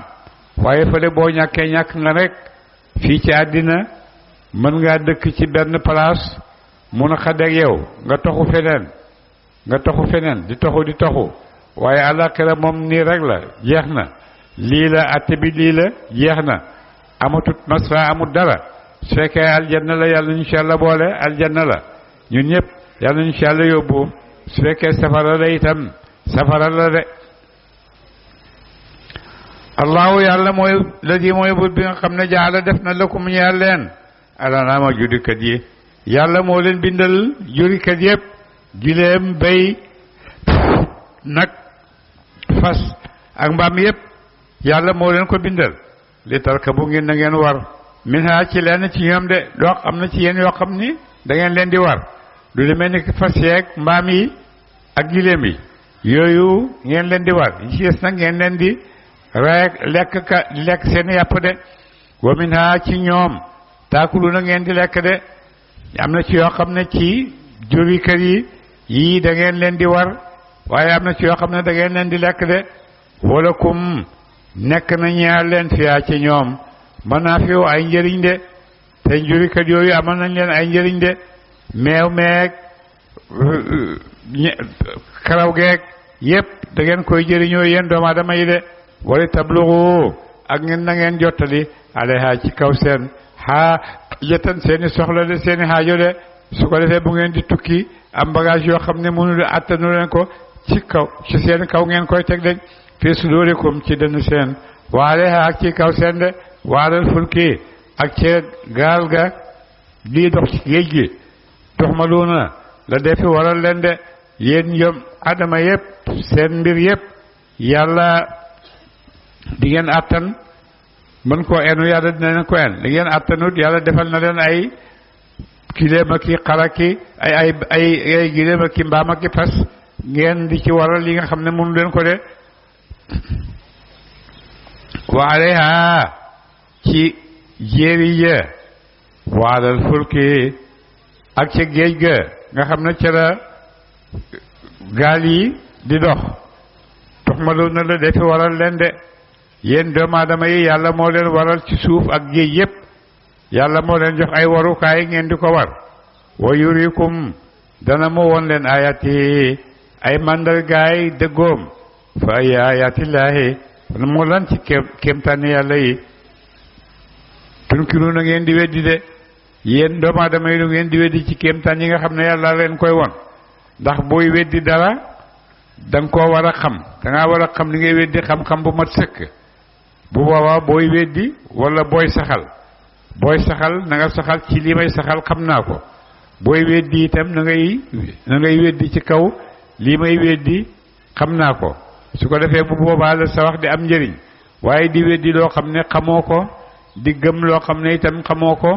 waaye fële boo ñàkkee ñàkk nga rek fii ci àddina mën ngaa dëkk ci benn place mun a xadeeg yow nga toxu feneen di toxu waaye àllaaxira moom nii rek la jeex na lii la atte bi lii la jeex na amatut masra amut dara su fekkee aljanna la yàlla ñu ci yàlla boole aljanna la ñun ñëpp yàlla ñu ci yàlla yóbbu su fekkee safara la itam safara la de allahu yàlla mooy ladi mooy buur bi nga xam ne jaala def na lakum ñeel leen alanaama jurikat yi yàlla moo leen bindal jurikat yëpp gileem bay nag fas ak mbaam yëpp yàlla moo leen ko bindal li tarka bu ngeen na ngeen war min ha ci lenn ci ñoom de doo am na ci yéen yoo xam ni da ngeen leen di war du demee ni fas yeeg mbaam yi ak gileem yi yooyu ngeen leen di war yi ci des nag ngeen leen di rek lekk seen yàpp de wa min ha ci ñoom taakulu na ngeen di lekk de am na ci yoo xam ne ci juri kër yi yii da ngeen leen di war waaye am na ci yoo xam ne da ngeen leen di lekk de wala kum nekk na ñaar leen fiyaa ci ñoom mën naa fi ay njëriñ de te juri kër yooyu amal nañ leen ay njëriñ de meew meeg karaw geeg yépp da ngeen koy jëriñoo yéen doomu aadama yi de wala tablugu ak ngeen na ngeen jottali alayha ci kaw seen xaa jëtan seeni soxla de seeni xaajo de su ko defee bu ngeen di tukki am bagage yoo xam ne mënul attanu leen ko ci kaw ci seen kaw ngeen koy teg de fii sudurikum ci dënn seen waale ak ci kaw seen de waalal fulki ak ci gaal ga lii dox ci géej gi tuxmaluuna la defi waral leen de yéen ñoom adama yépp seen mbir yépp yàlla di ngeen attan mën koo enu yàlla dina leen ko en di ngeen attanut yàlla defal na leen ay kiléem ak ki xara ki ay giléem ak ki mbaam ak ki fas ngeen di ci waral li nga xam ne mënu leen ko de wa alayha ci jéeri ja waalal fulki ak ca géej ga nga xam ne ca la gaal yi di dox tuxmaluuna la defi waral leen de yéen doomu aadama yi yàlla moo leen waral ci suuf ak géej yépp yàlla moo leen jox ay warukaay ngeen di ko war wa yurikum dana mu woon leen ayati ay màndargaay dëggoom fa ay ayatillaahi mu lan ci kéemtaani yàlla yi tunkiru na ngeen di weddi de yéen doomu aadama yi lu ngeen di weddi ci kéemtaan yi nga xam ne yàlla leen koy won ndax booy weddi dara danga koo war a xam dangaa war a xam li ngay weddi xam-xam bu mat sëkk bu boobaa booy weddi wala booy saxal na nga saxal ci li may saxal xam naa ko booy weddi itam na ngay weddi ci kaw lii may weddi xam naa ko su ko defee bu boobaa la sa wax di am njëriñ waaye di weddi loo xam ne xamoo ko di gëm loo xam ne itam xamoo ko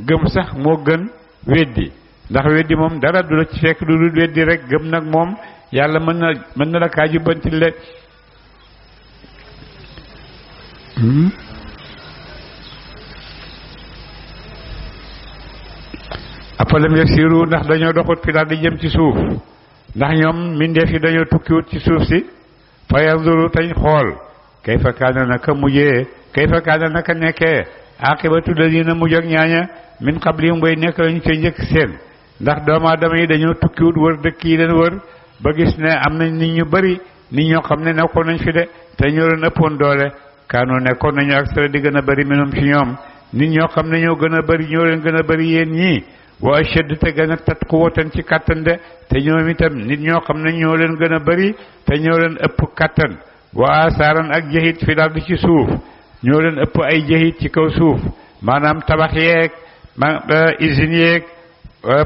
gëm sax moo gën weddi ndax weddi moom dara du la ci fekk lu dul weddi rek gëm nag moom yàlla mën na la kaa jubbantil le afalam yasiru ndax dañoo doxut fi daal di jëm ci suuf ndax ñoom mbindeef yi dañoo tukkiwut ci suuf si fa yanzuru tañ xool kayfa kaana naka mujjee kayfa kaana naka nekkee aqibatu ladina mujj ak ñaaña min qablihim bay nekk lañu ca njëkk seen ndax doomu aadama yi dañoo tukkiwut wër dëkk yi leen wër ba gis ne am nañ nit ñu bari nit ñoo xam ne nekkoon nañ fi de te ñoo leen ëppoon doole kaanu nekkoon nañu ak sara di gën a bari minum ci ñoom nit ñoo xam ne ñoo gën a bari ñoo leen gën a bari yéen ñii wa ashad te gën a tat quwwatan ci kàttan de te ñoom itam nit ñoo xam ne ñoo leen gën a bari te ñoo leen ëpp kàttan wa asaaran ak jahit fi daal di ci suuf ñoo leen ëpp ay jahit ci kaw suuf maanaam tabax yeeg usines yeeg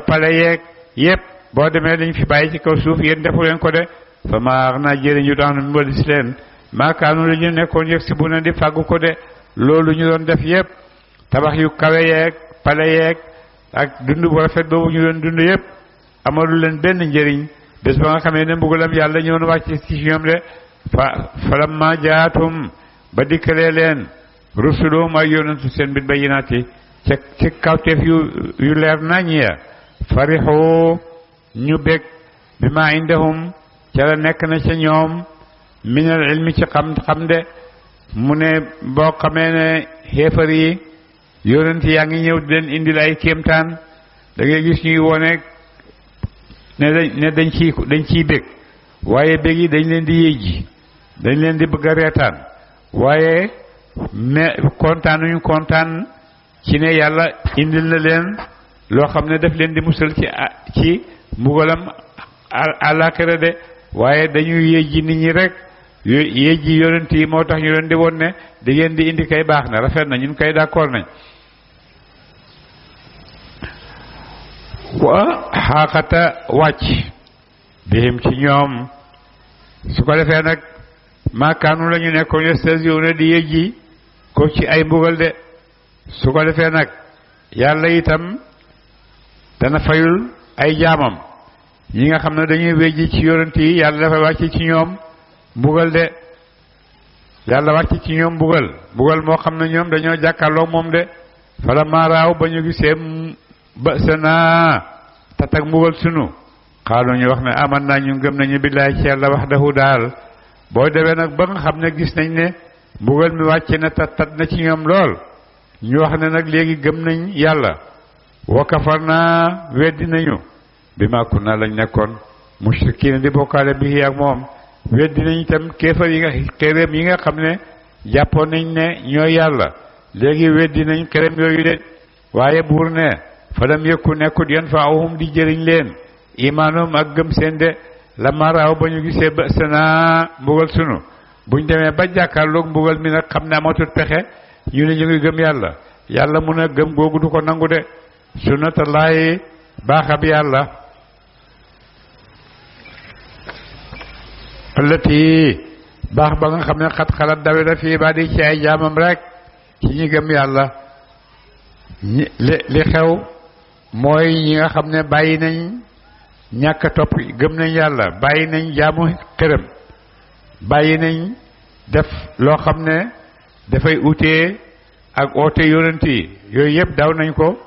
palais yeeg yépp boo demee dañ fi bàyyi ci kaw suuf yéen defu leen ko de fa maa naa jëriñu daan nu mbalis leen maakaanu la ñu nekkoon yëg si bu ne di fàggu ko de loolu ñu doon def yépp tabax yu kawe yeeg palais yeeg ak dund bu rafet boobu ñu doon dund yépp amalu leen benn njëriñ bés ba nga xamee ne mbugalam yàlla ñëw na wàcc ci ñoom de falamma jaatum ba dikkalee leen rusuluhum ay yonentu seen bit bayyinaati ci kawteef yu leer nañ ya farixu ñu bég bi ma indahum ca la nekk na ca ñoom minal ilmi ci xam de mu ne boo xamee ne xéefar yi yonent yaa ngi ñëw di leen indil ay kéemtaan da ngay gis ñuy wone ne dañ ciy bég waaye bég yi dañ leen di yéjji dañ leen di bëgg a reetaan waaye kontaanuñu kontaan ci ne yàlla indil na leen loo xam ne daf leen di musal ci mbugalam àllaaxira de waaye dañuy yéjji nit ñi rek yéjji yonent yi moo tax ñu leen di won ne da ngeen di indi kay baax na rafet na ñun kay d'accord nañ wa xaaxata wàcc bihim ci ñoom su ko defee nag maakaanu la ñu nekkoon yastahzi'uuna di yéjji ko ci ay mbugal de su ko defee nag yàlla itam dana fayul ay jaamam ñi nga xam ne dañuy wéjji ci yonent yi yàlla dafa wàcc ci ñoom mbugal de yàlla wàcc ci ñoom mbugal moo xam ne ñoom dañoo jàkkaarloo moom de fala maaraaw ba ñu gisee ba sana tatak mbugal sunu xaalu ñu wax ne aman naa ñu gëm nañu billaahi ci yàlla wahdahu daal boo demee nag ba nga xam ne gis nañ ne mbugal mi wàcce na tat na ci ñoom lool ñu wax ne nag léegi gëm nañ yàlla wa kafarna weddi nañu bi ma kunna lañ nekkoon mushrikiina di bokkaale bi ak moom weddi nañ itam kéefar yi nga xéeréem yi nga xam ne jàppoon nañ ne ñooy yàlla léegi weddi nañ xéeréem yooyu de waaye buur ne falam yëkku nekkut yanfa'uhum di jëriñ leen imaanum ak gëm seen de la maraaw ba ñu gisee ba sana mbugal sunu buñ demee ba jàkkaarloog mbugal mi nag xam ne amatut pexe ñu ne ñu ngi gëm yàlla mun a gëm googu du ko nangu de sunnatallaahi baaxab yàlla allati baax ba nga xam ne xat xalat dawe na fii ba di ci ay jaamam rek ci ñi gëm yàlla li xew mooy ñi nga xam ne bàyyi nañ ñàkk a topp gëm nañ yàlla bàyyi nañ jaamu xërëm bàyyi nañ def loo xam ne dafay utee ak oote yonent yi yooyu yëpp daw nañ ko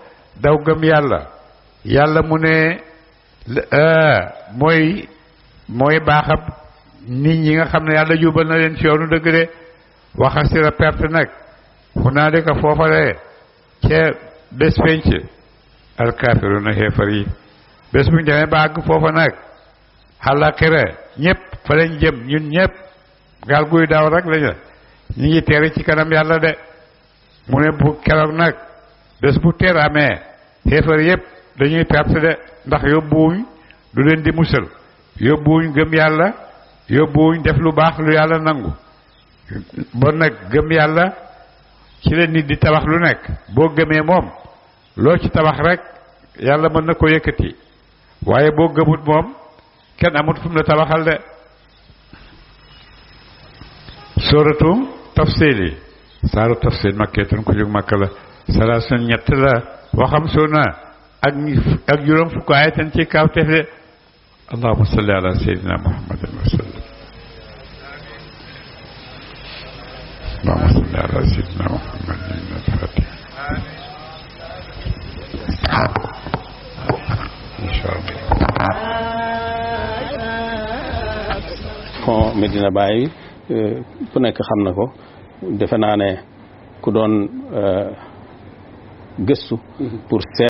daw gëm yàlla mu ne mooy baaxab nit ñi nga xam ne yàlla jubal na leen ci yoonu dëgg de waxasira perte nag hunaalika foofale ca bés penc alkaafiruuna xeefar yi bés bu ñu demee ba àgg foofa nag àllaaxira ñëpp fa lañ jëm ñun ñëpp gaal guy daaw rek lañu ñu ngi teeri ci kanam yàlla de mu ne bu keroog nag bés bu teer amee xeefar yëpp dañuy perte de ndax yóbbuwuñ du leen di musal yóbbuwuñ gëm yàlla yóbbuwuñ def lu baax lu yàlla nangu bon nag gëm yàlla ci la nit di tabax lu nekk boo gëmee moom loo ci tabax rek yàlla mën na ko yëkkati waaye boo gëmut moom kenn amut fu mu la tabaxal de sóoratu tafsiili saaru tafsiil makkiyatun ku jóg makka la salaasun ñett la waxam suna ak juróom fukk ayatan ci kawteef de allahumma salli ala sayyidina muhammadin wa sallam allahumma salli ala sayyidina muhammadin al-fatih fond Medina Baye ku nekk xam na ko defe naa ne ku doon gëstu pour seet